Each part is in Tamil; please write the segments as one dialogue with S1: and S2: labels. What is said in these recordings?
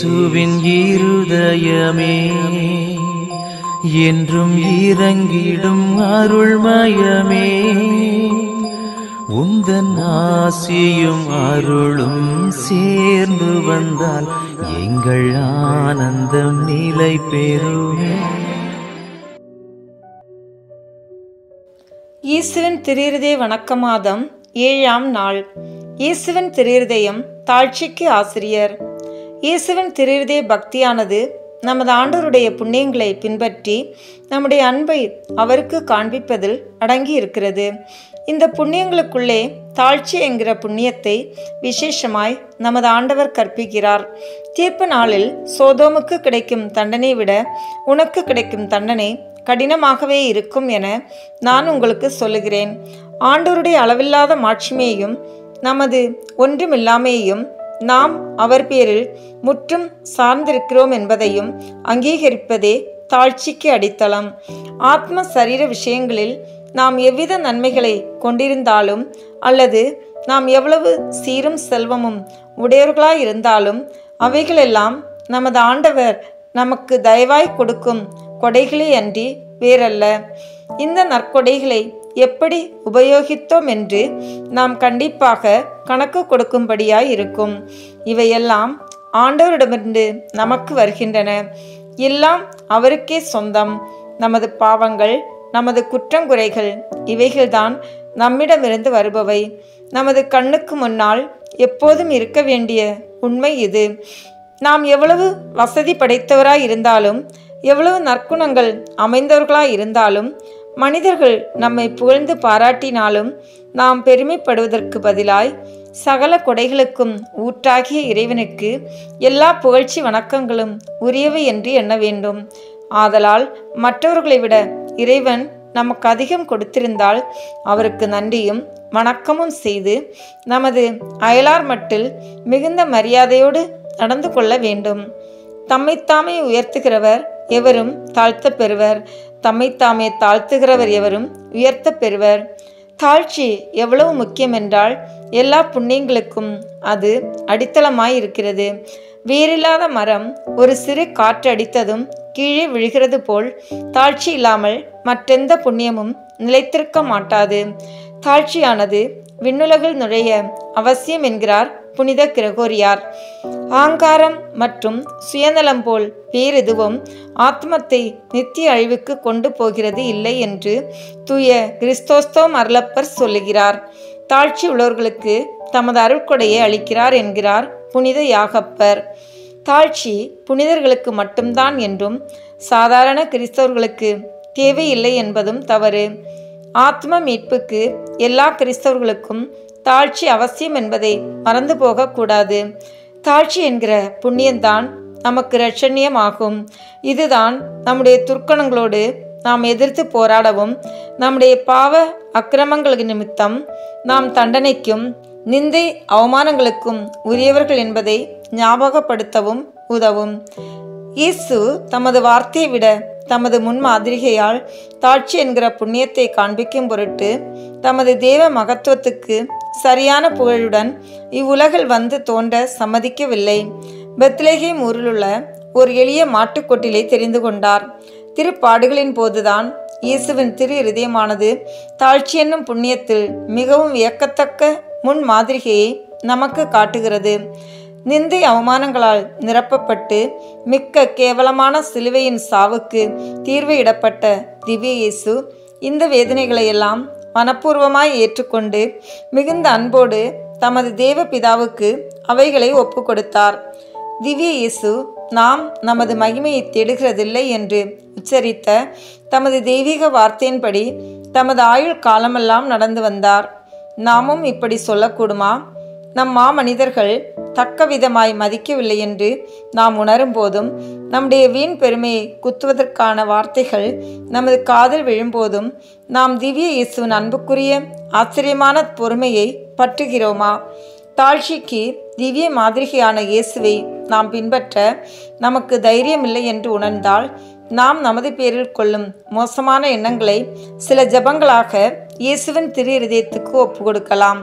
S1: இயேசுவின் இருதயமே என்றும் இறங்கிடும் அருள்மயமே, உந்தன் ஆசியும் அருளும் சேர்ந்து வந்தால் எங்கள் ஆனந்தம் நிலை பெறுமே.
S2: இயேசுவின் திருஇருதய வணக்க மாதம் 7ஆம் நாள். இயேசுவின் திருஇருதயம் தாழ்ச்சிக்கு ஆசிரியர். இயேசுவின் திருஇருதய பக்தியானது நமது ஆண்டவருடைய புண்ணியங்களை பின்பற்றி நம்முடைய அன்பை அவருக்கு காண்பிப்பதில் அடங்கி இருக்கிறது. இந்த புண்ணியங்களுக்குள்ளே தாழ்ச்சி என்கிற புண்ணியத்தை விசேஷமாய் நமது ஆண்டவர் கற்பிக்கிறார். தீர்ப்பு நாளில் சோதோமுக்கு கிடைக்கும் தண்டனை விட உனக்கு கிடைக்கும் தண்டனை கடினமாகவே இருக்கும் என நான் உங்களுக்கு சொல்லுகிறேன். ஆண்டவருடைய அளவில்லாத மாட்சிமையையும் நமது ஒன்றுமில்லாமையையும் நாம் அவர் பேரில் முற்றும் சார்ந்திருக்கிறோம் என்பதையும் அங்கீகரிப்பதே தாழ்ச்சிக்கு அடித்தளம். ஆத்ம சரீர விஷயங்களில் நாம் எவ்வித நன்மைகளை கொண்டிருந்தாலும் அல்லது நாம் எவ்வளவு சீரும் செல்வமும் உடையவர்களாய் இருந்தாலும் அவைகளெல்லாம் நமது ஆண்டவர் நமக்கு தயவாய் கொடுக்கும் கொடைகளே அன்றி வேறல்ல. இந்த நற்கொடைகளை எப்படி உபயோகித்தோம் என்று நாம் கண்டிப்பாக கணக்கு கொடுக்கும்படியாய் இருக்கும். இவையெல்லாம் ஆண்டவரிடமிருந்து நமக்கு வருகின்றன. எல்லாம் அவருக்கே சொந்தம். நமது பாவங்கள், நமது குற்றங்குறைகள் இவைகள்தான் நம்மிடமிருந்து வருபவை. நமது கண்ணுக்கு முன்னால் எப்போதும் இருக்க வேண்டிய உண்மை இது. நாம் எவ்வளவு வசதி படைத்தவராய் இருந்தாலும், எவ்வளவு நற்குணங்கள் அமைந்தவர்களாய் இருந்தாலும், மனிதர்கள் நம்மை புகழ்ந்து பாராட்டினாலும் நாம் பெருமைப்படுவதற்கு பதிலாய் சகல கொடைகளுக்கும் ஊற்றாகிய இறைவனுக்கு எல்லா புகழ்ச்சி வணக்கங்களும் உரியவை என்று எண்ண வேண்டும். ஆதலால் மற்றவர்களை விட இறைவன் நமக்கு அதிகம் கொடுத்திருந்தால் அவருக்கு நன்றியும் வணக்கமும் செய்து நமது அயலார் மட்டில் மிகுந்த மரியாதையோடு நடந்து கொள்ள வேண்டும். தம்மைத்தாமே உயர்த்துகிறவர் எவரும் தாழ்த்த பெறுவர், தம்மைத்தாமே தாழ்த்துகிறவர் எவரும் உயர்த்த பெறுவர். தாழ்ச்சி எவ்வளவு முக்கியம் என்றால் எல்லா புண்ணியங்களுக்கும் அது அடித்தளமாய் இருக்கிறது. வேரில்லாத மரம் ஒரு சிறு காற்று அடித்ததும் கீழே விழுகிறது போல் தாழ்ச்சி இல்லாமல் மற்றெந்த புண்ணியமும் நிலைத்திருக்க மாட்டாது. தாழ்ச்சியானது விண்ணுலகில் நுழைய அவசியம் என்கிறார் புனித கிரகோரியார். ஆங்காரம் மற்றும் சுயநலம் போல் வேறெதுவும் ஆத்மத்தை நித்திய அழிவுக்கு கொண்டு போகிறது இல்லை என்று தூய கிறிஸ்தோஸ்தோம் அருளப்பர் சொல்லுகிறார். தாழ்ச்சி உள்ளவர்களுக்கு தமது அருட்கொடையை அளிக்கிறார் என்கிறார் புனித யாகப்பர். தாழ்ச்சி புனிதர்களுக்கு மட்டும்தான் என்றும் சாதாரண கிறிஸ்தவர்களுக்கு தேவையில்லை என்பதும் தவறு. ஆத்ம மீட்புக்கு எல்லா கிறிஸ்தவர்களுக்கும் தாழ்ச்சி அவசியம் என்பதை மறந்து போகக்கூடாது. தாழ்ச்சி என்கிற புண்ணியம்தான் நமக்கு இரட்சணியமாகும். இதுதான் நம்முடைய துர்க்கணங்களோடு நாம் எதிர்த்து போராடவும், நம்முடைய பாவ அக்கிரமங்கள் நிமித்தம் நாம் தண்டனைக்கும் நிந்தை அவமானங்களுக்கும் உரியவர்கள் என்பதை ஞாபகப்படுத்தவும் உதவும். இயேசு தமது வார்த்தையை விட தமது முன்மாதிரிகையால் தாழ்ச்சி என்கிற புண்ணியத்தை காண்பிக்கும் பொருட்டு தமது தேவ மகத்துவத்துக்கு சரியான புகழுடன் இவ்வுலகில் வந்து தோன்ற சம்மதிக்கவில்லை. பெத்லகேம் ஊரிலுள்ள ஒரு எளிய மாட்டுக்கொட்டிலை தெரிந்து கொண்டார். திருப்பாடுகளின் போதுதான் இயேசுவின் திரு இருதயமானது தாழ்ச்சி என்னும் புண்ணியத்தில் மிகவும் வியக்கத்தக்க முன்மாதிரிகையை நமக்கு காட்டுகிறது. நிந்தை அவமானங்களால் நிரப்பப்பட்டு மிக்க கேவலமான சிலுவையின் சாவுக்கு தீர்வையிடப்பட்ட திவ்ய இயேசு இந்த வேதனைகளையெல்லாம் மனப்பூர்வமாய் ஏற்றுக்கொண்டு மிகுந்த அன்போடு தமது தேவ பிதாவுக்கு அவைகளை ஒப்பு கொடுத்தார். திவ்ய இயேசு நாம் நமது மகிமையை தேடுகிறதில்லை என்று உச்சரித்த தமது தெய்வீக வார்த்தையின்படி தமது ஆயுள் காலமெல்லாம் நடந்து வந்தார். நாமும் இப்படி சொல்லக்கூடுமா? நம் மாமனிதர்கள் தக்க விதமாய் மதிக்கவில்லை என்று நாம் உணரும் போதும், நம்முடைய வீண் பெருமையை குத்துவதற்கான வார்த்தைகள் நமது காதில் விழும்போதும் நாம் திவ்ய இயேசுவின் அன்புக்குரிய ஆச்சரியமான பொறுமையை பற்றுகிறோமா? தாழ்ச்சிக்கு திவ்ய மாதிரிகையான இயேசுவை நாம் பின்பற்ற நமக்கு தைரியமில்லை என்று உணர்ந்தால் நாம் நமது பேரில் கொள்ளும் மோசமான எண்ணங்களை சில ஜபங்களாக இயேசுவின் திரு இருதயத்துக்கு ஒப்பு கொடுக்கலாம்.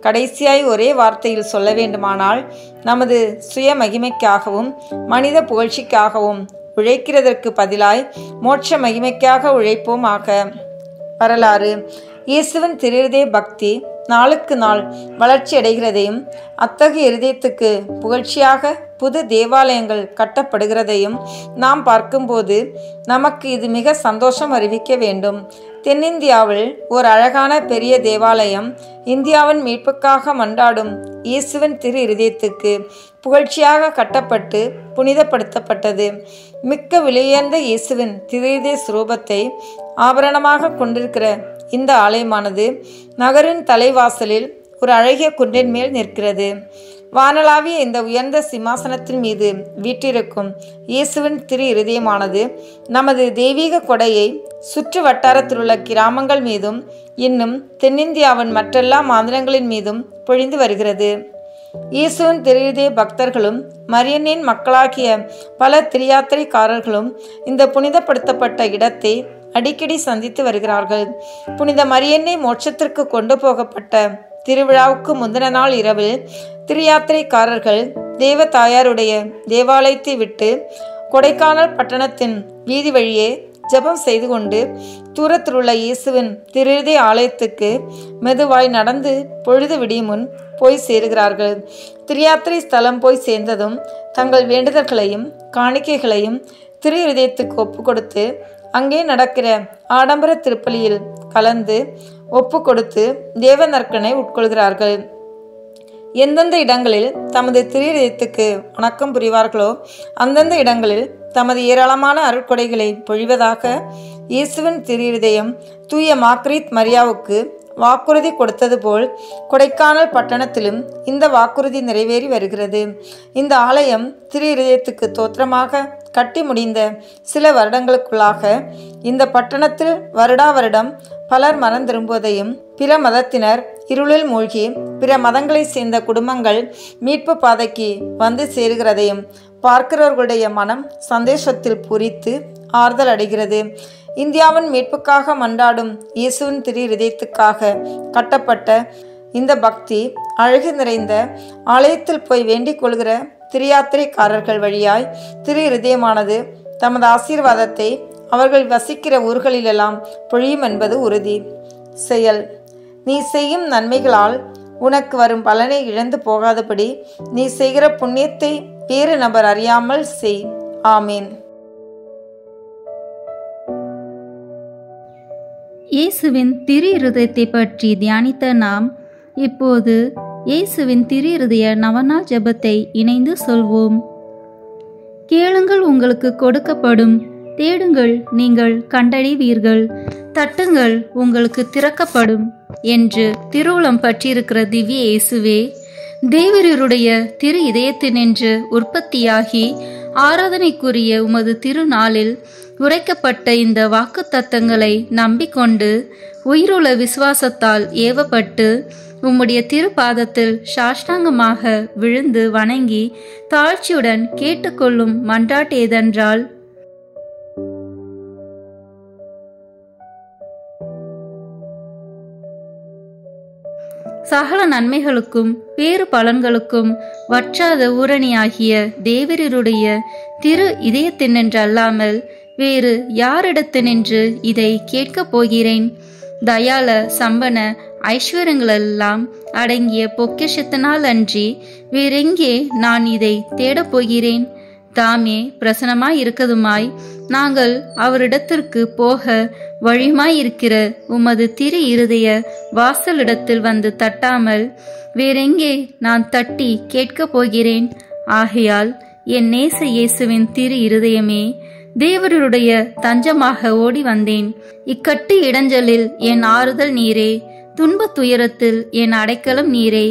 S2: கடைசியாய் ஒரே வார்த்தையில் சொல்ல வேண்டுமானால், நமது சுய மகிமைக்காகவும் மனித புகழ்ச்சிக்காகவும் உழைக்கிறதற்கு பதிலாய் மோட்ச மகிமைக்காக உழைப்போமாக. வரலாறு: இயேசுவின் திருஹிருதய பக்தி நாளுக்கு நாள் வளர்ச்சி அடைகிறதையும், அத்தகைய இருதயத்துக்கு புகழ்ச்சியாக புது தேவாலயங்கள் கட்டப்படுகிறதையும் நாம் பார்க்கும்போது நமக்கு இது மிக சந்தோஷம் அறிவிக்க வேண்டும். தென்னிந்தியாவில் ஒரு அழகான பெரிய தேவாலயம் இந்தியாவின் மீட்புக்காக மன்றாடும் இயேசுவின் திரு இருதயத்துக்கு புகழ்ச்சியாக கட்டப்பட்டு புனிதப்படுத்தப்பட்டது. மிக்க விலையுயர்ந்த இயேசுவின் திருஹிருதய சுரூபத்தை ஆபரணமாக கொண்டிருக்கிற இந்த ஆலயமானது நகரின் தலைவாசலில் ஒரு அழகிய குன்றின் மேல் நிற்கிறது. வானளாவிய இந்த உயர்ந்த சிம்மாசனத்தின் மீது வீற்றிருக்கும் இயேசுவின் திரு இருதயமானது நமது தெய்வீக கொடையை சுற்று வட்டாரத்திலுள்ள கிராமங்கள் மீதும் இன்னும் தென்னிந்தியாவின் மற்றெல்லா மாநிலங்களின் மீதும் பொழிந்து வருகிறது. இயேசுவின் திருஹிருதய பக்தர்களும் மரியன்னின் மக்களாகிய பல திரியாத்திரைக்காரர்களும் இந்த புனிதப்படுத்தப்பட்ட இடத்தை அடிக்கடி சந்தித்து வருகிறார்கள். புனித மரியன்னை மோட்சத்திற்கு கொண்டு போகப்பட்ட திருவிழாவுக்கு முந்தின நாள் இரவில் திரியாத்திரைக்காரர்கள் தேவ தாயாருடைய தேவாலயத்தை விட்டு கொடைக்கானல் பட்டணத்தின் வீதி வழியே ஜெபம் செய்து கொண்டு தூரத்திலுள்ள இயேசுவின் திருஹிருதய ஆலயத்துக்கு மெதுவாய் நடந்து பொழுது விடியும் முன் போய் சேருகிறார்கள். திரியாத்திரை ஸ்தலம் போய் சேர்ந்ததும் தங்கள் வேண்டுதல்களையும் காணிக்கைகளையும் திரு இருதயத்துக்கு ஒப்பு கொடுத்து அங்கே நடக்கிற ஆடம்பர திருப்பலியில் கலந்து ஒப்பு கொடுத்து தேவ நற்கனை உட்கொள்கிறார்கள். எந்தெந்த இடங்களில் தமது திரு இருதயத்துக்கு வணக்கம் புரிவார்களோ அந்தந்த இடங்களில் தமது ஏராளமான அருட்கொடைகளை பொழிவதாக இயேசுவின் திரு இருதயம் தூய மார்கரீத் மரியாவுக்கு வாக்குறுதி கொடுத்தது போல் கொடைக்கானல் பட்டணத்திலும் இந்த வாக்குறுதி நிறைவேறி வருகிறது. இந்த ஆலயம் திரு இருதயத்துக்கு தோற்றமாக கட்டி முடிந்த சில வருடங்களுக்குள்ளாக இந்த பட்டணத்தில் வருடா வருடம் பலர் மனம் திரும்புவதையும், பிற மதத்தினர் இருளில் மூழ்கி பிற மதங்களை சேர்ந்த குடும்பங்கள் மீட்பு பாதைக்கு வந்து சேருகிறதையும் பார்க்கிறவர்களுடைய மனம் சந்தோஷத்தில் பூரித்து ஆறுதல் அடைகிறது. இந்தியாவின் மீட்புக்காக மன்றாடும் இயேசுவின் திரு இருதயத்துக்காக கட்டப்பட்ட இந்த பக்தி அழகு நிறைந்த ஆலயத்தில் போய் வேண்டிக் கொள்கிற திரியாத்திரைக்காரர்கள் வழியாய் திரு இருதயமானது தமது ஆசீர்வாதத்தை அவர்கள் வசிக்கிற ஊர்களிலெல்லாம் பொழியும் என்பது உறுதி. செயல்: நீ செய்யும் நன்மைகளால் உனக்கு வரும் பலனை இழந்து போகாதபடி நீ செய்கிற புண்ணியத்தை வேறு நபர் அறியாமல் செய். ஆமீன்.
S3: இயேசுவின் திரு இருதயத்தை பற்றி தியானித்த நாம் இப்போது இயேசுவின் திரு இருதய நவநாள் ஜெபத்தை இணைந்து சொல்வோம். கேளுங்கள், உங்களுக்கு கொடுக்கப்படும். தேடுங்கள், நீங்கள் கண்டடைவீர்கள். தட்டுங்கள், உங்களுக்கு திறக்கப்படும் என்று திருவுளம் பற்றியிருக்கிற திவ்ய இயேசுவே, தேவருடைய திரு இதயத்தினின்று உற்பத்தியாகி ஆராதனைக்குரிய உமது திருநாளில் உரைக்கப்பட்ட இந்த வாக்கு தத்தங்களை நம்பிக்கொண்டு உயிருள்ள விசுவாசத்தால் ஏவப்பட்டு உம்முடைய திருப்பாதத்தில் சாஷ்டாங்கமாக விழுந்து வணங்கி தாழ்ச்சியுடன் கேட்டுக்கொள்ளும் மன்றாட்டு ஏதென்றால், சகல நன்மைகளுக்கும் வேறு பலன்களுக்கும் வற்றாத ஊரணியாகிய தேவருடைய திரு இதயத்தினின்றல்லாமல் வேறு யாரிடத்தினின்று இதை கேட்கப் போகிறேன்? தயால சம்பன ஐஸ்வர்யங்களெல்லாம் அடங்கிய பொக்கிஷத்தினால் அன்றி வேறெங்கே நான் இதை தேடப் போகிறேன்? தாமே பிரசனமாயிருக்கதுமாய் நாங்கள் அவரிடத்திற்கு போக வழியுமாயிருக்கிற உமது திரு இருதய வாசலிடத்தில் வந்து தட்டாமல் வேறெங்கே நான் தட்டி கேட்கப் போகிறேன்? ஆகையால் என் நேச இயேசுவின் திரு இருதயமே, தேவருடைய தஞ்சமாக ஓடி வந்தேன். இக்கட்டு இடைஞ்சலில் என் ஆறுதல் நீரே, துன்ப துயரத்தில் என் அடைக்கலம் நீரே,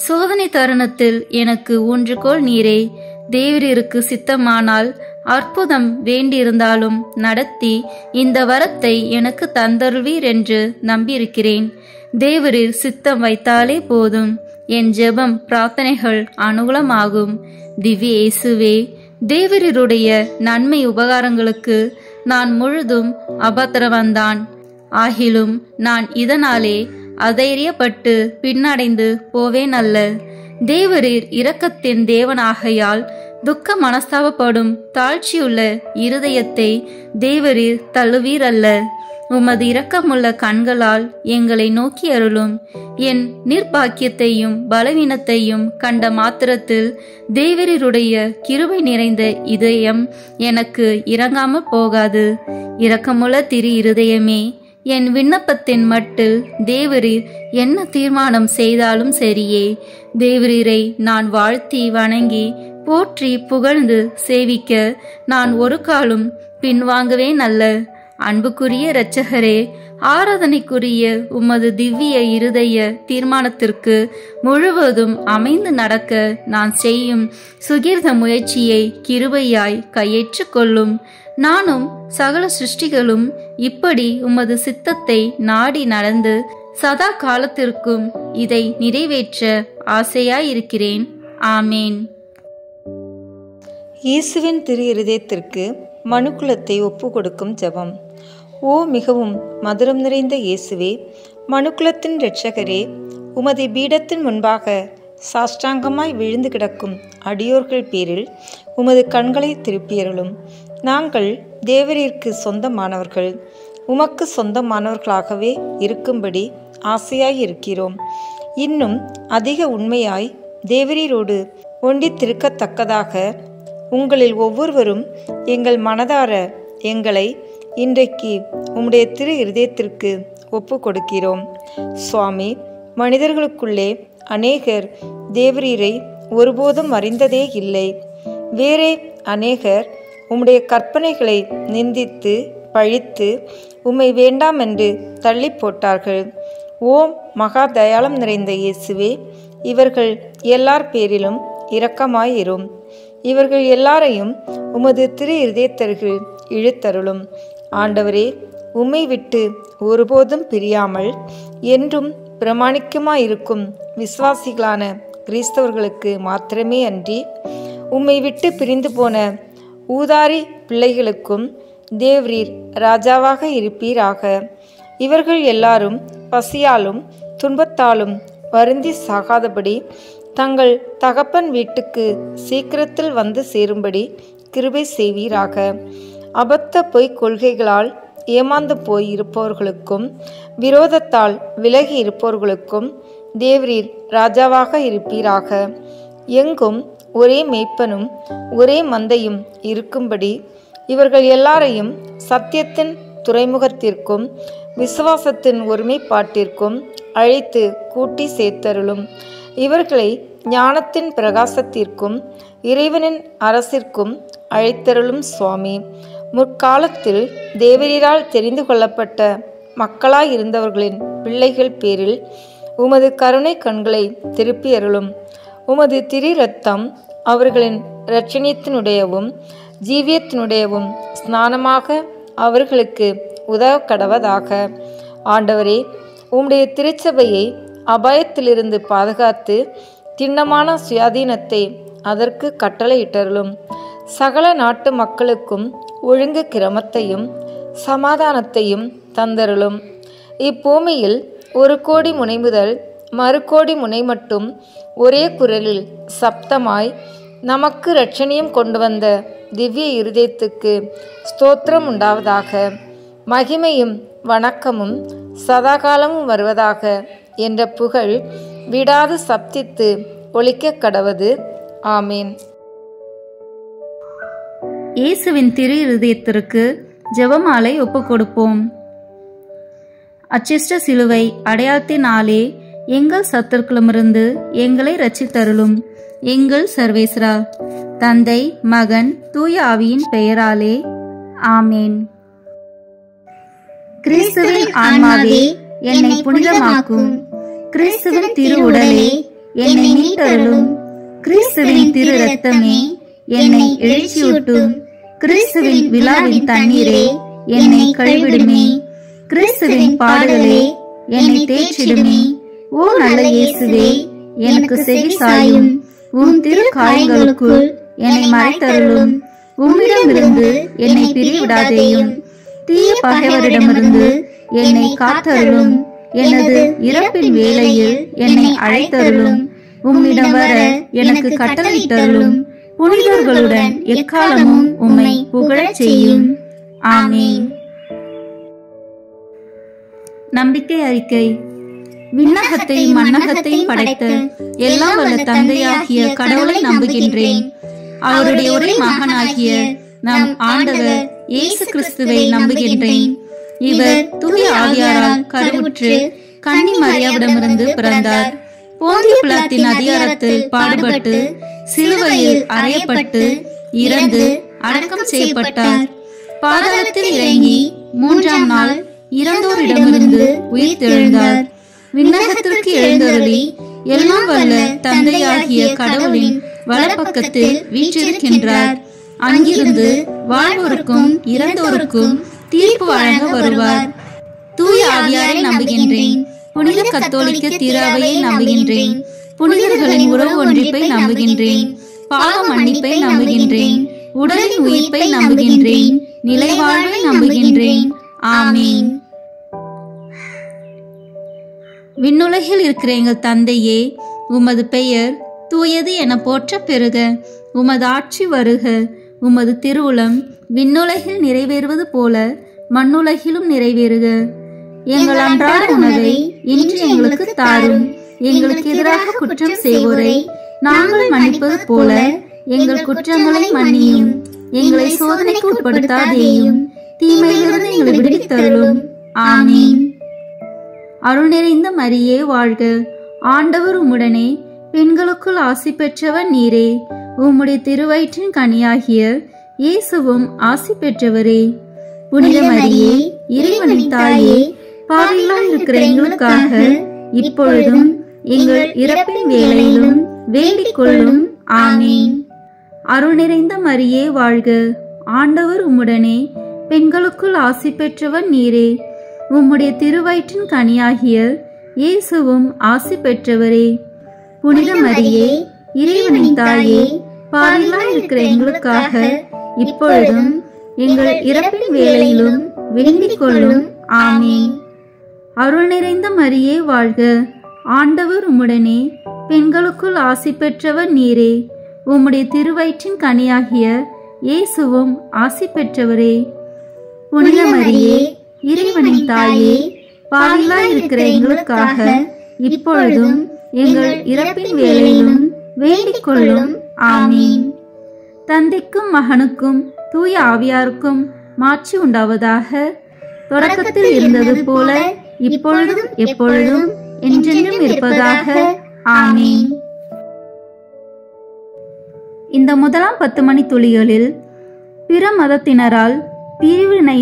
S3: சோதனை தருணத்தில் எனக்கு ஊன்றுகோல் நீரே. தேவருக்கு சித்தமானால் அற்புதம் வேண்டியிருந்தாலும் நடத்தி இந்த வரத்தை எனக்கு தந்தருள்வீர் என்று நம்பியிருக்கிறேன். தேவரில் சித்தம் வைத்தாலே போதும், என் ஜெபம் பிரார்த்தனைகள் அனுகூலமாகும். திவ்ய இயேசுவே, தேவருடைய நன்மை உபகாரங்களுக்கு நான் முழுதும் அபத்திரவந்தான். ஆகிலும் நான் இதனாலே அதைரியப்பட்டு பின்னடைந்து போவேன் அல்ல. தேவரீர் இரக்கத்தின் தேவனாகையால் துக்க மனஸ்தாபப்படும் தாழ்ச்சியுள்ள இருதயத்தை தேவரீர் தள்ளுவீர் அல்ல. உமது இரக்கமுள்ள கண்களால் எங்களை நோக்கி அருளும். என் நிர்பாக்கியத்தையும் பலவீனத்தையும் கண்ட மாத்திரத்தில் தேவரீருடைய கிருபை நிறைந்த இதயம் எனக்கு இறங்காம போகாது. இரக்கமுள்ள திரு இருதயமே, என் விண்ணப்பத்தின் மட்டில் தேவரீர் என்ன தீர்மானம் செய்தாலும் சரியே. தேவரீரை நான் வாழ்த்தி வணங்கி போற்றி புகழ்ந்து சேவிக்க நான் ஒரு காலும் பின்வாங்குவேன் அல்ல. அன்புக்குரிய இரட்சகரே, ஆராதனைக்குரிய உமது திவ்ய இருதய தீர்மானத்திற்கு முழுவதும் அமைந்து நடக்க நான் செய்யும் சுகீர்த்த முயற்சியை கிருபையாய் கையேற்று கொள்ளும். நானும் சகல சிருஷ்டிகளும் இப்படி உமது சித்தத்தை நாடி நடந்து சதா காலத்திற்கும் இதை நிறைவேற்ற ஆசையாயிருக்கிறேன். ஆமேன்.
S2: இயேசுவின் திரு இருதயத்திற்கு மனுக்குலத்தை ஒப்பு கொடுக்கும் ஜெபம். ஓ மிகவும் மதுரம் நிறைந்த இயேசுவே, மனுக்குலத்தின் இரட்சகரே, உமது பீடத்தின் முன்பாக சாஷ்டாங்கமாய் விழுந்து கிடக்கும் அடியோர்கள் பேரில் உமது கண்களை திருப்பியருளும். நாங்கள் தேவரீருக்கு சொந்தமானவர்கள், உமக்கு சொந்தமானவர்களாகவே இருக்கும்படி ஆசையாயிருக்கிறோம். இன்னும் அதிக உண்மையாய் தேவரீரோடு ஒண்டித்திருக்கத்தக்கதாக உங்களில் ஒவ்வொருவரும் எங்கள் மனதார எங்களை இன்றைக்கு உம்முடைய திரு இருதயத்திற்கு ஒப்பு கொடுக்கிறோம். சுவாமி, மனிதர்களுக்குள்ளே அநேகர் தேவரீரை ஒருபோதும் அறிந்ததே இல்லை. வேறே அநேகர் உம்முடைய கற்பனைகளை நிந்தித்து பழித்து உம்மை வேண்டாம் என்று தள்ளி போட்டார்கள். ஓம் மகா தயாளம் நிறைந்த இயேசுவே, இவர்கள் எல்லார் பேரிலும் இரக்கமாயிரும். இவர்கள் எல்லாரையும் உமது திரு இருதயத்தருகில் இழுத்தருளும். ஆண்டவரே, உம்மை விட்டு ஒருபோதும் பிரியாமல் என்றும் பிரமாணிக்கமாயிருக்கும் விசுவாசிகளான கிறிஸ்தவர்களுக்கு மாத்திரமே அன்றி உம்மை விட்டு பிரிந்து போன ஊதாரி பிள்ளைகளுக்கும் தேவரீர் ராஜாவாக இருப்பீராக. இவர்கள் எல்லாரும் பசியாலும் துன்பத்தாலும் வருந்தி சாகாதபடி தங்கள் தகப்பன் வீட்டுக்கு சீக்கிரத்தில் வந்து சேரும்படி கிருபை செய்வீராக. அபத்த பொய்க் கொள்கைகளால் ஏமாந்து போய் இருப்பவர்களுக்கும் விரோதத்தால் விலகி இருப்பவர்களுக்கும் தேவரீர் ராஜாவாக இருப்பீராக. எங்கும் ஒரே மேய்ப்பனும் ஒரே மந்தையும் இருக்கும்படி இவர்கள் எல்லாரையும் சத்தியத்தின் துறைமுகத்திற்கும் விசுவாசத்தின் ஒருமைப்பாட்டிற்கும் அழைத்து கூட்டி சேர்த்தருளும். இவர்களை ஞானத்தின் பிரகாசத்திற்கும் இறைவனின் அரசிற்கும் அழைத்தருளும். சுவாமி, முற்காலத்தில் தேவரீரால் தெரிந்து கொள்ளப்பட்ட மக்களாயிருந்தவர்களின் பிள்ளைகள் பேரில் உமது கருணை கண்களை திருப்பி அருளும். உமது திரு இரத்தம் அவர்களின் இரட்சணியத்தினுடையவும் ஜீவியத்தினுடையவும் ஸ்நானமாக அவர்களுக்கு உதவ கடவதாக. ஆண்டவரே, உம்முடைய திருச்சபையை அபாயத்திலிருந்து பாதுகாத்து திண்ணமான சுயாதீனத்தை அதற்கு கட்டளையிட்டருளும். சகல நாட்டு மக்களுக்கும் ஒழுங்கு கிரமத்தையும் சமாதானத்தையும் தந்தருளும். இப்பூமியில் 1 கோடி முனை முதல் 1 கோடி முனை மட்டும் ஒரே குரலில் சப்தமாய் நமக்கு இரட்சணியம் கொண்டு வந்த திவ்ய இருதயத்துக்கு ஸ்தோத்திரம் உண்டாவதாக. மகிமையும் வணக்கமும் சதாகாலமும் வருவதாக என்ற புகழ் விடாது சப்தித்து ஒலிக்க கடவது. ஆமீன்.
S3: இயேசுவின் திரு இருதயத்திற்கு ஜெபமாலை ஒப்புக் கொடுப்போம். அச்சிஷ்ட சிலுவை அடையாளத்தினாலே எங்கள் சத்துருக்களிடமிருந்து எங்களை ரட்சித்தருளும். எங்கள் சர்வேஸ்வரா, தந்தை, மகன், தூய ஆவியின் பெயராலே. ஆமேன். கிறிஸ்துவின் ஆன்மாவே என்னை புனிதமாக்கும். கிறிஸ்துவின் திரு உடலே என்னை மீட்டருளும். கிறிஸ்துவின் திரு இரத்தமே என்னை எழுச்சியூட்டும். கிறிஸ்துவின் விழாவின் தண்ணீரே என்னை கழுவிடுமே. கிறிஸ்துவின் பாடுகளே என்னை தேய்ச்சிடுமே. ஓ நல்ல இயேசுவே, எனக்கு செவி சாயும். உம் திரு காயங்களுக்குள் என்னை மறைத்தருளும். உம்மிடமிருந்து என்னை பிரிவிடாதேயும். தீய பகைவரிடமிருந்து என்னை காத்தருளும். எனது இறப்பின் வேளையில் என்னை அழைத்தருளும். உம்மிடம் வர எனக்கு கட்டளையிட்டருளும். புனிதர்களுடன் எக்காலமும் உம்மை புகழச் செய்யும். ஆமென். நம்பிக்கை அறிக்கை. விண்ணகத்தையும் மண்ணகத்தையும் படைத்த எல்லாம் வல்ல தந்தையாகிய கடவுளை நம்புகின்றேன். அவருடைய ஒரே மகனாகிய நம் ஆண்டவர் இயேசு கிறிஸ்துவை நம்புகின்றேன். இவர் தூய ஆவியாரால் கருவுற்று கன்னி மரியாவிடமிருந்து பிறந்தார். போந்திய பிலாத்தின் அதிகாரத்தில் பாடுபட்டு சிலுவையில் அறையப்பட்டு இறந்து அடக்கம் செய்யப்பட்டார். பாதாளத்தில் இறங்கி 3ஆம் நாள் இறந்தோரிடமிருந்து உயிர்த்தெழுந்தார். விண்ணகத்திற்கு எழுந்தருளி எல்லாம் வல்ல தந்தையாகிய கடவுளின் வலப்பக்கத்தில் வீற்றிருக்கின்றார். அங்கிருந்து வாழ்வோருக்கும் இறந்தோருக்கும் தீர்ப்பு வழங்க வருவார். தூய ஆவியாரை நம்புகின்றேன். புனித கத்தோலிக்க திராவையை நம்புகின்றேன். புனிதர்களின் உறவு ஒன்றிப்பை நம்புகின்றேன். பாவ மன்னிப்பை நம்புகின்றேன். உடலின் உயிர்ப்பை நம்புகின்றேன். நிலைவாழ்வை நம்புகின்றேன். ஆமீன். விண்ணுலகில் இருக்கிற எங்கள் தந்தையே, உமது பெயர் தூயது என போற்ற பெறுக. உமது ஆட்சி வருக. உமது திருவுளம் விண்ணுலகில் நிறைவேறுவது போல மண்ணுலகிலும் நிறைவேறுக. எங்கள் அன்றாட உணவை இன்று எங்களுக்கு தாரும். எங்களுக்கு எதிராக குற்றம் செய்வோரை நாங்கள் மன்னிப்பது போல எங்கள் குற்றங்களை மன்னியும். எங்களை சோதனைக்கு உட்படுத்தாதேயும், தீமையிலிருந்து எங்களை விடுவித்தருளும். ஆமீன். அருள் நிறைந்த மரியே வாழ்க. ஆண்டவர் உம்முடனே, பெண்களுக்குள் ஆசி பெற்றவர் நீரே. உம்முடைய திருவயிற்றின் கனியாகிய இயேசுவும் ஆசி பெற்றவரே. புனித மரியே, இறைவனின் தாயே, பாவிகளாய் இருக்கிற எங்களுக்காக இப்பொழுதும் எங்கள் இறப்பின் வேளையிலும் வேண்டிக் கொள்ளும். ஆமீன். அருள் நிறைந்த மரியே வாழ்க. ஆண்டவர் உம்முடனே, பெண்களுக்குள் ஆசி பெற்றவர் நீரே. உம்முடைய திருவயிற்றின் கனியாகிய இயேசுவும் ஆசி பெற்றவரே. புனித மரியே, இறைவனின் தாயே, பாவிகளாய் இருக்கிற எங்களுக்காக இப்பொழுதும் எங்கள் இறப்பின் வேளையிலும் வேண்டிக் கொள்ளும். ஆமீன். அருள் நிறைந்த மரியே வாழ்க. ஆண்டவர் உம்முடனே, பெண்களுக்குள் ஆசி பெற்றவர் நீரே. உம்முடைய திருவயிற்றின் கனியாகிய இயேசுவும் ஆசி பெற்றவரே. புனித மரியே, இறைவனின் தாயே, பாவிகளாய் இருக்கிற எங்களுக்காக இப்பொழுதும் எங்கள் இறப்பின் வேளையிலும் வேண்டிக் கொள்ளும். ஆமீன். தந்தைக்கும் மகனுக்கும் தூய ஆவியாருக்கும் மாட்சி உண்டாவதாக. தொடக்கத்தில் இருந்தது போல இப்பொழுதும் எப்பொழுதும் என்றென்றும் இருப்பதாக. ஆமீன். இந்த முதலாம் 10 மணி துளிகளில் பிற மதத்தினரால் பிரிவினை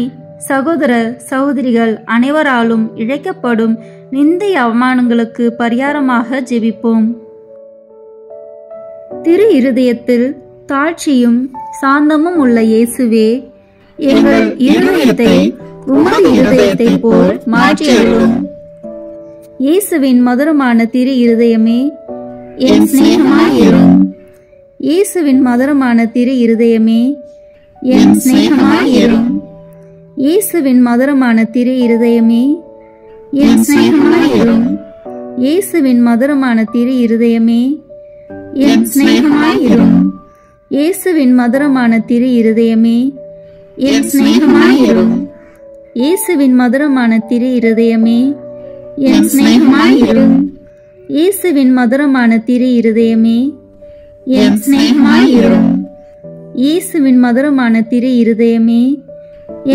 S3: சகோதர சகோதரிகள் அனைவராலும் இழைக்கப்படும் நிந்தை அவமானங்களுக்கு பரிகாரமாக ஜெபிப்போம். திரு இருதயத்தில் தாழ்ச்சியும் சாந்தமும் உள்ள இயேசுவே, எங்கள் இருதயத்தை உமது இருதயத்தை போல் மாற்றியருளும். இயேசுவின் மதுரமான திரு இருதயமே, என் சிநேகமாயிரும். இயேசுவின் மதுரமான திரு இருதயமே, என் சிநேகமாயிரும். இயேசுவின் மதுரமான திரு இருதயமே, என் சிநேகமாயிரும். இயேசுவின் மதுரமான திரு இருதயமே, என் சிநேகமாயிரும். இயேசுவின் மதுரமான திரு இருதயமே, என் சிநேகமாயிரும். இயேசுவின் மதுரமான திரு இருதயமே, என் சிநேகமாயிரும். இயேசுவின் மதுரமான திரு இருதயமே, என் சிநேகமாயிரும். இயேசுவின் மதுரமான திரு இருதயமே,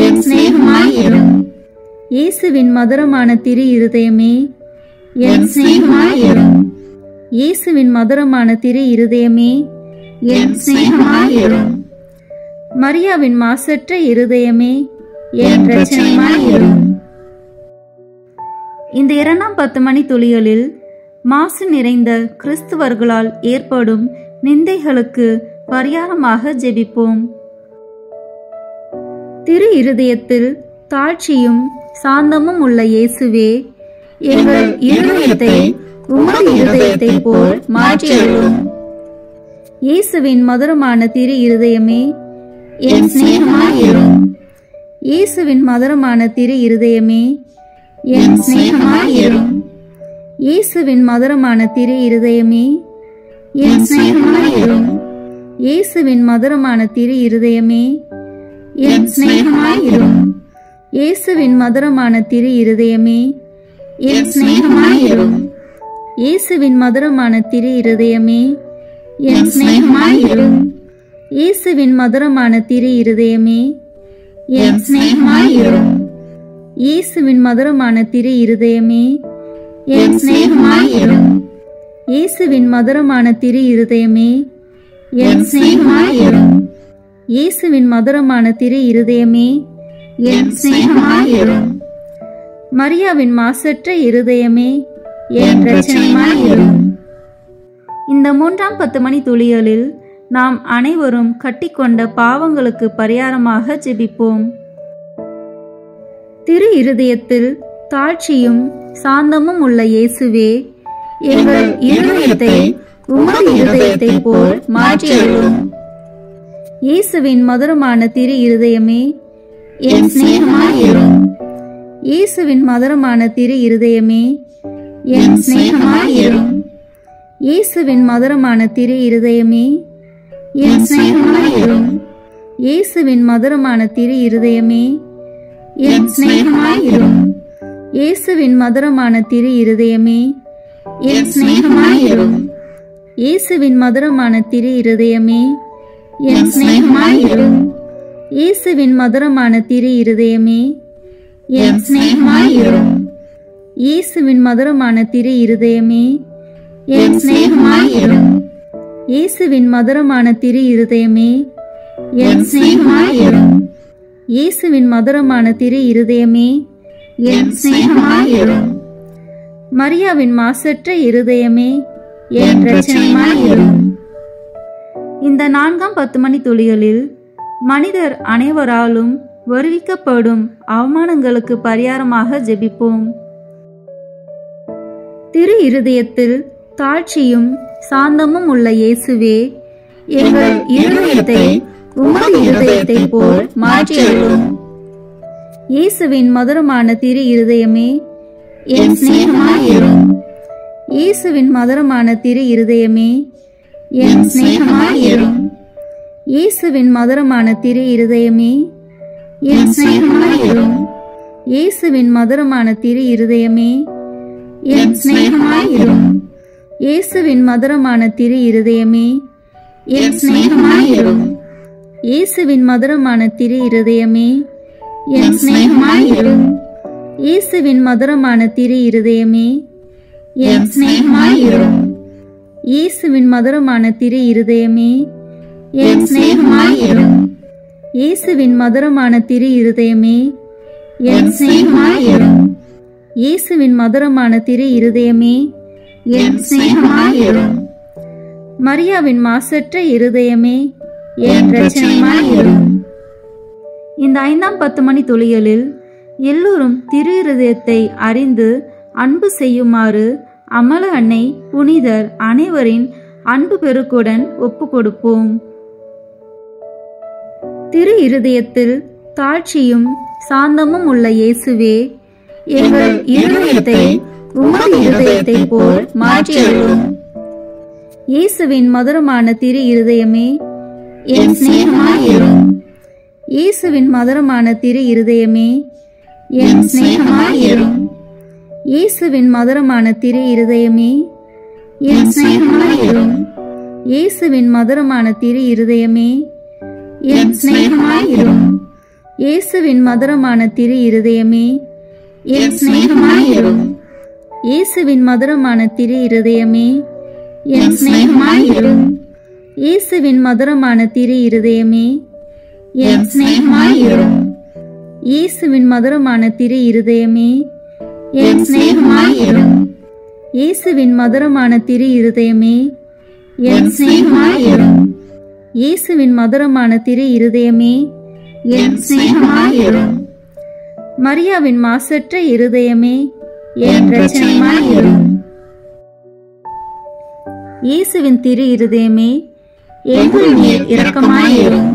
S3: என் சிநேகமாயிரும். இயேசுவின் மதுரமான திரு இருதயமே, என் சிநேகமாயிரும். இயேசுவின் மதுரமான திரு இருதயமே, என் சிநேகமாயிரும். மரியாவின் மாசற்ற இருதயமே, என் இரட்சணியமாயிரும். இந்த 2ஆம் 10 மணி துளிகளில் மாசு நிறைந்த கிறிஸ்துவர்களால் ஏற்படும் நிந்தைகளுக்கு பரிகாரமாக ஜெபிப்போம். திரு இருதயத்தில் தாழ்ச்சியும் சாந்தமும் உள்ள இயேசுவே, எங்கள் இருதயத்தை உமது இருதயத்தை போல் மாற்றியருளும். இயேசுவின் மதுரமான திரு இருதயமே, என் சிநேகமாயிரும். இயேசுவின் மதுரமான திரு இருதயமே, என் சிநேகமாயிரும். இயேசுவின் மதுரமான திரு இருதயமே என் சிநேகமாயிரும். இயேசுவின் மதுரமான திரு இருதயமே என் சிநேகமாயிரும். இயேசுவின் மதுரமான திரு இருதயமே என் சிநேகமாயிரும். இயேசுவின் மதுரமான திரு இருதயமே என் சிநேகமாயிரும். இயேசுவின் மதுரமான திரு இருதயமே என் சிநேகமாயிரும். இயேசுவின் மதுரமான திரு இருதயமே என் சிநேகமாயிரும். இயேசுவின் மதுரமான திரு இருதயமே என் சிநேகமாயிரும். இயேசுவின் மதுரமான திரு இருதயமே என் சிநேகமாயிரும். மரியாவின் மாசற்ற இருதயமே என் இரட்சணியமாயிரும். இந்த 3ஆம் 10 மணி துளிகளில் நாம் அனைவரும் கட்டிக்கொண்ட பாவங்களுக்கு பரிகாரமாக ஜெபிப்போம். திரு இருதயத்தில் தாழ்ச்சியும் சாந்தமும் உள்ள இயேசுவே, எங்கள் இருதயத்தை உமது இருதயத்தை போல் மாற்றியருளும். இயேசுவின் மதுரமான திரு இருதயமே என் சிநேகமாயிரும். இயேசுவின் மதுரமான திரு இருதயமே என் சிநேகமாயிரும். இயேசுவின் மதுரமான திரு இருதயமே என் சிநேகமாயிரும். இயேசுவின் மதுரமான திரு இருதயமே என் சிநேகமாயிரும். இயேசுவின் மதுரமான திரு இருதயமே என் சிநேகமாயிரும். இயேசுவின் மதுரமான திரு இருதயமே என் சிநேகமாயிரும். இயேசுவின் மதுரமான திரு இருதயமே என் சிநேகமாயிரும். இயேசுவின் மதுரமான திரு இருதயமே என் சிநேகமாயிரும். இயேசுவின் மதுரமான திரு இருதயமே என் சிநேகமாயிரும். இயேசுவின் மதுரமான திரு இருதயமே என் சிநேகமாயிரும். மரியாவின் மாசற்ற இருதயமே என் இரட்சணியமாயிரும். இந்த 4ஆம் 10 மணி துளிகளில் மனிதர் அனைவராலும் வருவிக்கப்படும் அவமானங்களுக்கு பரிகாரமாக ஜெபிப்போம். திரு இருதயத்தில் தாழ்ச்சியும் சாந்தமும் உள்ள இயேசுவே, எங்கள் இருதயத்தை உமது இருதயத்தை போல் மாற்றியருளும். இயேசுவின் மதுரமான திரு இருதயமே என் சிநேகமாயிரும். இயேசுவின் மதுரமான திரு இருதயமே என் சிநேகமாயிரும். இயேசுவின் மதுரமான திரு இருதயமே என் சிநேகமாயிரும். இயேசுவின் மதுரமான திரு இருதயமே என் சிநேகமாயிரும். இயேசுவின் மதுரமான திரு இருதயமே என் சிநேகமாயிரும். இயேசுவின் மதுரமான திரு இருதயமே என் சிநேகமாயிரும். இயேசுவின் மதுரமான திரு இருதயமே என் சிநேகமாயிரும். இயேசுவின் மதுரமான திரு இருதயமே என் சிநேகமாயிரும். இயேசுவின் மதுரமான திரு இருதயமே என் சிநேகமாயிரும். இயேசுவின் மதுரமான திரு இருதயமே என் சிநேகமாயிரும். மரியாவின் மாசற்ற இருதயமே என் இரட்சணியமாயிரும். இந்த 5ஆம் 10 மணி துளிகளில் எல்லோரும் திரு இருதயத்தை அறிந்து அன்பு செய்யுமாறு அமல அன்னை புனிதர் அனைவரின் அன்பு பெருக்குடன் ஒப்பு கொடுப்போம். திரு இருதயத்தில் தாழ்ச்சியும் சாந்தமும் உள்ள இயேசுவே, எங்கள் இருதயத்தை உமது இருதயத்தை போல் மாற்றியருளும். இயேசுவின் மதுரமான திரு இருதயமே என் சிநேகமாயிரும். இயேசுவின் மதுரமான திரு இருதயமே என் சிநேகமாயிரும். இயேசுவின் மதுரமான திரு இருதயமே என் சிநேகமாயிரும். இயேசுவின் மதுரமான திரு இருதயமே என் சிநேகமாயிரும். இயேசுவின் மதுரமான திரு இருதயமே என் சிநேகமாயிரும். இயேசுவின் மதுரமான திரு இருதயமே என் சிநேகமாயிரும். இயேசுவின் மதுரமான திரு இருதயமே என் சிநேகமாயிரும். இயேசுவின் மதுரமான திரு இருதயமே என் சிநேகமாயிரும். இயேசுவின் மதுரமான திரு இருதயமே என் சிநேகமாயிரும். இயேசுவின் மதுரமான திரு இருதயமே என் சிநேகமாயிரும். மரியாவின் மாசற்ற இருதயமே என் இரட்சணியமாயிரும். இயேசுவின் திரு இருதயமே எங்கள் மேல் இரக்கமாயிரும்.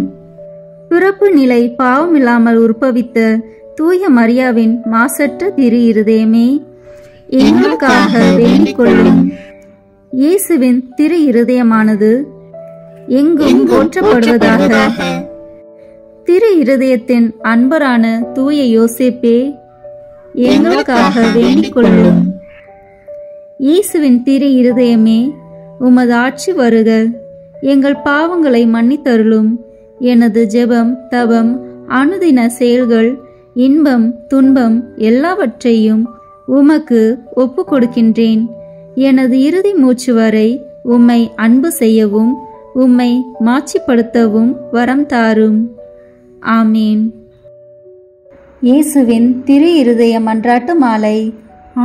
S3: பிறப்பு நிலை பாவமில்லாமல் உற்பவித்த தூய மரியாவின் மாசற்ற திரு இருதயமே, எங்களுக்காக வேண்டிக் கொள்ளும். இயேசுவின் திரு இருதயமானது எங்கும் போற்றப்படுவதாக. திரு இருதயத்தின் அன்பரான தூய யோசேப்பே, எங்களுக்காக வேண்டிக் கொள்ளும். இயேசுவின் திரு இருதயமே, உமது ஆட்சி வருக, எங்கள் பாவங்களை மன்னித்தருளும். எனது ஜெபம், தவம், அனுதின செயல்கள், இன்பம், துன்பம் எல்லாவற்றையும் உமக்கு ஒப்பு கொடுக்கின்றேன். எனது இறுதி மூச்சு வரை உம்மை அன்பு செய்யவும் உம்மை மாட்சிப்படுத்தவும் வரம் தாரும். ஆமீன். இயேசுவின் திரு இருதய மன்றாட்டு மாலை.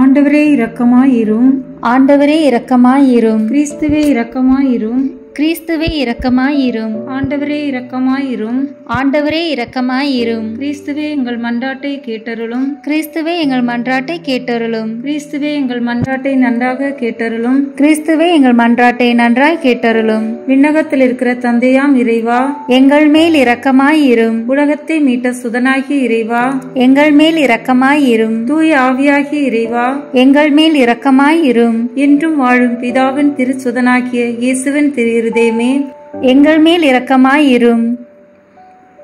S2: ஆண்டவரே இரக்கமாயிரும்.
S3: ஆண்டவரே இரக்கமாயிரும்.
S2: கிறிஸ்துவே இரக்கமாயிரும்.
S3: கிறிஸ்துவே இரக்கமாயிரும்.
S2: ஆண்டவரே இரக்கமாயிரும்.
S3: ஆண்டவரே இரக்கமாயிரும்.
S2: கிறிஸ்துவே எங்கள் மன்றாட்டை கேட்டருளும்.
S3: கிறிஸ்துவே எங்கள் மன்றாட்டை கேட்டருளும்.
S2: கிறிஸ்துவே எங்கள் மன்றாட்டை நன்றாக கேட்டருளும்.
S3: கிறிஸ்துவே எங்கள் மன்றாட்டை நன்றாய் கேட்டருளும்.
S2: விண்ணகத்தில் இருக்கிற தந்தையாம் இறைவா,
S3: எங்கள் மேல் இரக்கமாயிரும்.
S2: உலகத்தை மீட்ட சுதனாகிய இறைவா,
S3: எங்கள் மேல் இரக்கமாயிரும்.
S2: தூய ஆவியாகிய இறைவா,
S3: எங்கள் மேல் இரக்கமாயிரும்.
S2: என்றும் வாழும் பிதாவின் திருச்சுதனாகிய இயேசுவின் திரு இருதயமே,
S3: எங்கள் மேல் இரக்கமாயிரும்.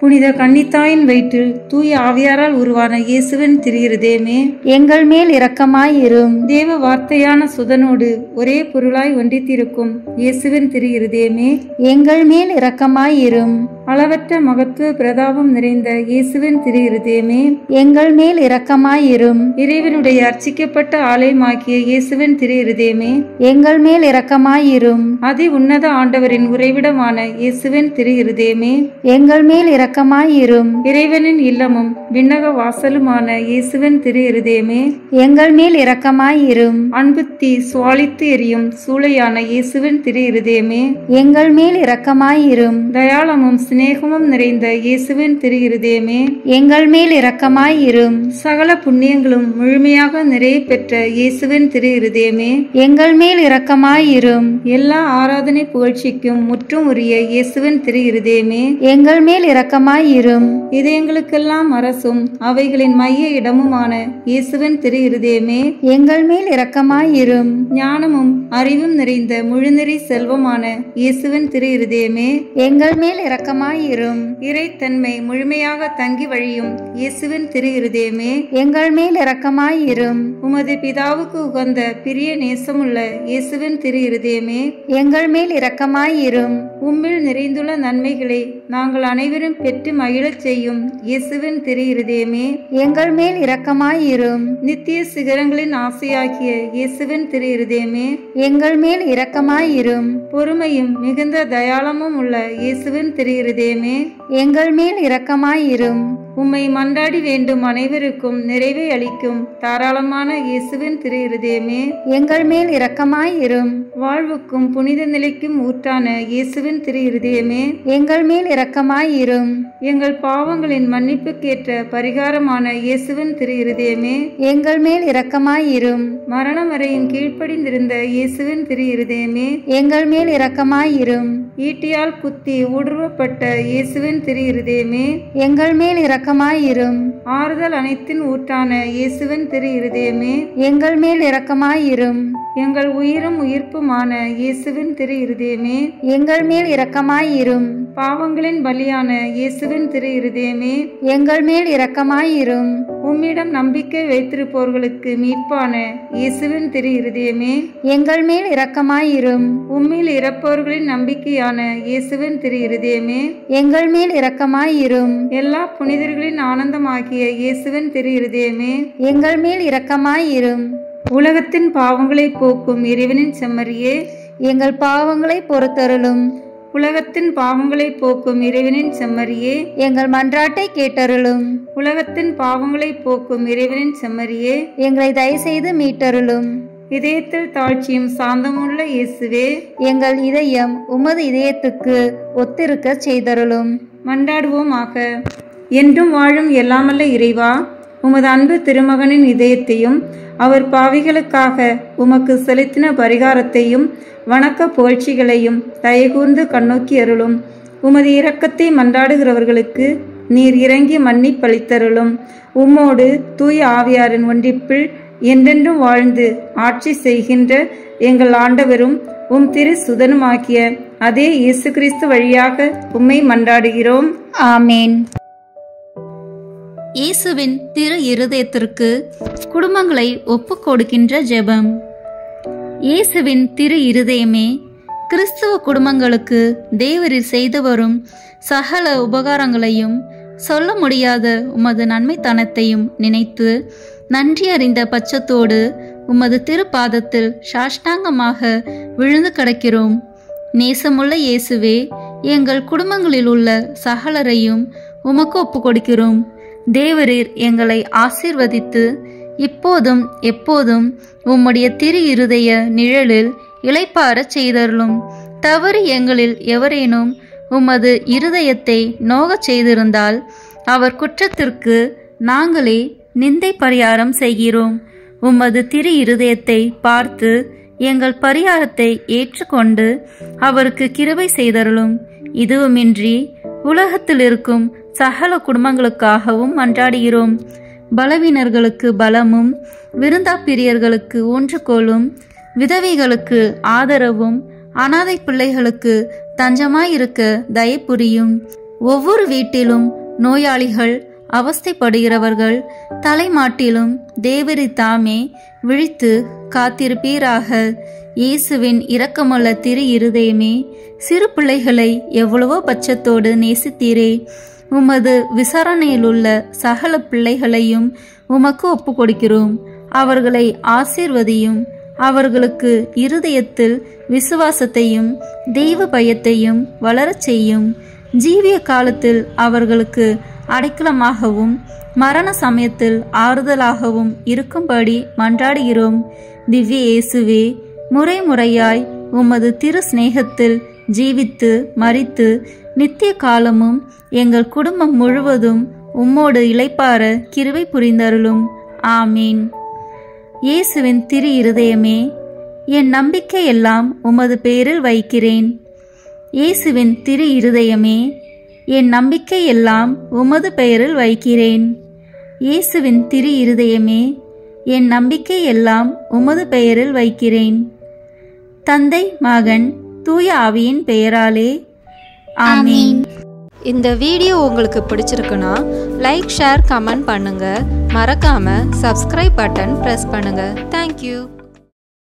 S2: புனித கன்னித்தாயின் வயிற்றில் தூய ஆவியாரால் உருவான இயேசுவின் திரு இருதயமே,
S3: எங்கள் மேல் இரக்கமாயிரும்.
S2: தேவ வார்த்தையான சுதனோடு ஒரே பொருளாய் ஒன்றித்திருக்கும் இயேசுவின் திரு இருதயமே,
S3: எங்கள் மேல் இரக்கமாயிரும்.
S2: அளவற்ற மகத்துவ பிரதாபம் நிறைந்த இயேசுவின் திரு இருதயமே,
S3: எங்கள் மேல் இரக்கமாயிரும்.
S2: இறைவனுடைய அர்ச்சிக்கப்பட்ட ஆலயமாகிய இயேசுவின் திரு இருதயமே,
S3: எங்கள் மேல் இரக்கமாயிரும்.
S2: அதி உன்னத ஆண்டவரின் உறைவிடமான இயேசுவின் திரு இருதயமே,
S3: எங்கள் மேல் இரக்கமாயிரும்.
S2: இறைவனின் இல்லமும் விண்ணக வாசலுமான இயேசுவின் திரு இருதயமே,
S3: எங்கள் மேல் இரக்கமாயிரும்.
S2: அன்பு தீ சுவாலித்து எரியும் சூளையான இயேசுவின் திரு இருதயமே,
S3: எங்கள் மேல் இரக்கமாயிரும்.
S2: தயாளமும் சிநேகமும் நிறைந்த இயேசுவின் திரு இருதயமே,
S3: எங்கள் மேல் இரக்கமாயிரும்.
S2: சகல புண்ணியங்களும் முழுமையாக நிறைய பெற்ற இயேசுவின் திரு இருதயமே,
S3: எங்கள் மேல் இரக்கமாயிரும்.
S2: எல்லா ஆராதனை புகழ்ச்சிக்கும் முற்றும் உரிய இயேசுவின் திரு இருதயமே,
S3: எங்கள் மேல் இரக்கமாயிரும்.
S2: இதயங்களுக்கெல்லாம் அரசும் அவைகளின் மைய இடமுமான இயேசுவின் திரு இருதயமே,
S3: எங்கள் மேல் இரக்கமாயிரும்.
S2: ஞானமும் அறிவும் நிறைந்த முழுநெறி செல்வமான இயேசுவின் திரு இருதயமே,
S3: எங்கள் மேல் இரக்கமாயிரும்.
S2: இறைத்தன்மை முழுமையாக தங்கி வழியும் இயேசுவின் திரு இருதயமே,
S3: எங்கள் மேல் இரக்கமாயிரும்.
S2: உமது பிதாவுக்கு உகந்த பிரிய நேசமுள்ள இயேசுவின் திரு இருதயமே,
S3: எங்கள் மேல் இரக்கமாயிரும்.
S2: உம்மில் நிறைந்துள்ள நன்மைகளை நாங்கள் அனைவரும் பெற்று மகிழச் செய்யும் இயேசுவின் திரு இருதயமே,
S3: எங்கள் மேல் இரக்கமாயிரும்.
S2: நித்திய சிகரங்களின் ஆசையாகிய இயேசுவின் திரு இருதயமே,
S3: எங்கள் மேல் இரக்கமாயிரும்.
S2: பொறுமையும் மிகுந்த தயாளமும் உள்ள இயேசுவின் திரு இருதயமே,
S3: எங்கள் மேல் இரக்கமாயிரும்.
S2: உம்மை மன்றாடி வேண்டும் அனைவருக்கும் நிறைவை அளிக்கும் தாராளமான இயேசுவின் திரு இருதயமே,
S3: எங்கள் மேல் இரக்கமாயிரும்.
S2: வாழ்வுக்கும் புனித நிலைக்கும் ஊற்றான இயேசுவின் திரு இருதயமே,
S3: எங்கள் மேல் இரக்கமாயிரும்.
S2: எங்கள் பாவங்களின் மன்னிப்புக்கேற்ற பரிகாரமான இயேசுவின் திரு இருதயமே,
S3: எங்கள் மேல் இரக்கமாயிரும்.
S2: மரணம் வரையும் கீழ்ப்படிந்திருந்த இயேசுவின் திரு இருதயமே,
S3: எங்கள் மேல் இரக்கமாயிரும்.
S2: ஈட்டியால் குத்தி ஊடுருவப்பட்ட இயேசுவின் திரு இருதயமே,
S3: எங்கள் மேல் இரக்கமாயிரும்.
S2: ஆறுதல் அனைத்தின் ஊற்றான இயேசுவின் திரு இருதயமே,
S3: எங்கள் மேல் இரக்கமாயிரும்.
S2: எங்கள் உயிரும் உயிர்ப்புமான இயேசுவின் திரு இருதயமே,
S3: எங்கள் மேல் இரக்கமாயிரும்.
S2: பாவங்களின் பலியான இயேசுவின் திரு இருதயமே,
S3: எங்கள் மேல் இரக்கமாயிரும்.
S2: உம்மிடம் நம்பிக்கை வைத்திருப்போர்களுக்கு மீட்பான இயேசுவின் திரு இருதயமே,
S3: எங்கள் மேல் இரக்கமாயிரும்.
S2: உம்மில் இறப்பவர்களின் நம்பிக்கையான இயேசுவின் திரு இருதயமே,
S3: எங்கள் மேல் இரக்கமாயிரும்.
S2: எல்லா புனிதர்களின் ஆனந்தமாகிய இயேசுவின் திரு இருதயமே,
S3: எங்கள் மேல் இரக்கமாயிரும்.
S2: உலகத்தின் பாவங்களை போக்கும் இறைவனின் செம்மறியே,
S3: எங்கள் பாவங்களை பொறுத்தருளும்.
S2: உலகத்தின் பாவங்களை போக்கும் இறைவனின் செம்மறியே,
S3: எங்கள் மன்றாட்டை கேட்டருளும்.
S2: உலகத்தின் பாவங்களை போக்கும் இறைவனின் செம்மறியே,
S3: எங்களை தயவுசெய்து மீட்டருளும்.
S2: இதயத்தில் தாழ்ச்சியும் சாந்தமுள்ள இயேசுவே,
S3: எங்கள் இதயம் உமது இதயத்துக்கு ஒத்திருக்க செய்தருளும்.
S2: மன்றாடுவோமாக. என்றும் வாழும் எல்லாமல்ல இறைவா, உமது அன்பு திருமகனின் இதயத்தையும் அவர் பாவிகளுக்காக உமக்கு செலுத்தின பரிகாரத்தையும் வணக்க புகழ்ச்சிகளையும் தயகூர்ந்து கண்ணோக்கி அருளும். உமது இரக்கத்தை மன்றாடுகிறவர்களுக்கு நீர் இறங்கி மன்னிப்பளித்தருளும். உம்மோடு தூய ஆவியாரின் ஒன்றிப்பில் என்றென்றும் வாழ்ந்து ஆட்சி செய்கின்ற எங்கள் ஆண்டவரும் உம் திரு சுதனுமாக்கிய அதே இயேசு கிறிஸ்து வழியாக உம்மை மன்றாடுகிறோம்.
S3: ஆமேன்.
S4: இயேசுவின் திரு இருதயத்திற்கு குடும்பங்களை ஒப்புக் கொடுக்கின்ற ஜெபம். இயேசுவின் திரு இருதயமே, கிறிஸ்துவ குடும்பங்களுக்கு தேவரீர் செய்து வரும் சகல உபகாரங்களையும் சொல்ல முடியாத உமது நன்மைத்தனத்தையும் நினைத்து நன்றி அறிந்த பட்சத்தோடு உமது திருப்பாதத்தில் சாஷ்டாங்கமாக விழுந்து கிடக்கிறோம். நேசமுள்ள இயேசுவே, எங்கள் குடும்பங்களில் உள்ள சகலரையும் உமக்கு ஒப்பு கொடுக்கிறோம். தேவரீர் எங்களை ஆசீர்வதித்து இப்போதும் எப்போதும் உம்முடைய திரு இருதய நிழலில் இளைப்பாறச் செய்தருளும். தவறு எங்களில் எவரேனும் உமது இருதயத்தை நோகச் செய்திருந்தால் அவர் குற்றத்திற்கு நாங்களே நிந்தை பரிகாரம் செய்கிறோம். உமது திரு இருதயத்தை பார்த்து எங்கள் பரிகாரத்தை ஏற்றுக்கொண்டு அவருக்கு கிருபை செய்தருளும். இதுவுமின்றி உலகத்தில் இருக்கும் சகல குடும்பங்களுக்காகவும் மன்றாடுகிறோம். பலவீனர்களுக்கு பலமும், விருந்தாப்பிரியர்களுக்கு ஊன்றுகோலும், விதவைகளுக்கு ஆதரவும், அனாதை பிள்ளைகளுக்கு தஞ்சமாயிருக்க தயப்புரியும். ஒவ்வொரு வீட்டிலும் நோயாளிகள், அவஸ்தைப்படுகிறவர்கள் தலைமாட்டிலும் தேவரி தாமே விழித்து காத்திருப்பீராக. இயேசுவின் இரக்கமுள்ள திரு இருதயமே, சிறு பிள்ளைகளை எவ்வளவோ பட்சத்தோடு நேசித்தீரே. உமது விசாரணையிலுள்ள சகல பிள்ளைகளையும் உமக்கு ஒப்பு கொடுக்கிறோம். அவர்களை ஆசீர்வதியும். அவர்களுக்கு இருதயத்தில் விசுவாசத்தையும் தெய்வ பயத்தையும் வளரச் செய்யும். ஜீவிய காலத்தில் அவர்களுக்கு அடைக்கலமாகவும் மரண சமயத்தில் ஆறுதலாகவும் இருக்கும்படி மன்றாடுகிறோம். திவ்ய இயேசுவே, முறை முறையாய் உமது திரு சிநேகத்தில் ஜீவித்து மரித்து நித்திய காலமும் எங்கள் குடும்பம் முழுவதும் உம்மோடு இளைப்பாற கிருபை புரிந்தருளும். ஆமீன். இயேசுவின் திரு இருதயமே, என் நம்பிக்கை எல்லாம் உமது பேரில் வைக்கிறேன். இயேசுவின் திரு இருதயமே, என் நம்பிக்கை எல்லாம் உமது பெயரில் வைக்கிறேன். இயேசுவின் திரு இருதயமே, என் நம்பிக்கை எல்லாம் உமது பெயரில் வைக்கிறேன். தந்தை, மகன், தூய ஆவியின் பெயராலே ஆமீன்.
S5: இந்த வீடியோ உங்களுக்கு பிடிச்சிருக்குன்னா லைக், ஷேர், கமெண்ட் பண்ணுங்க. மறக்காம சப்ஸ்கிரைப் பட்டன் பிரஸ் பண்ணுங்க. தேங்க்யூ.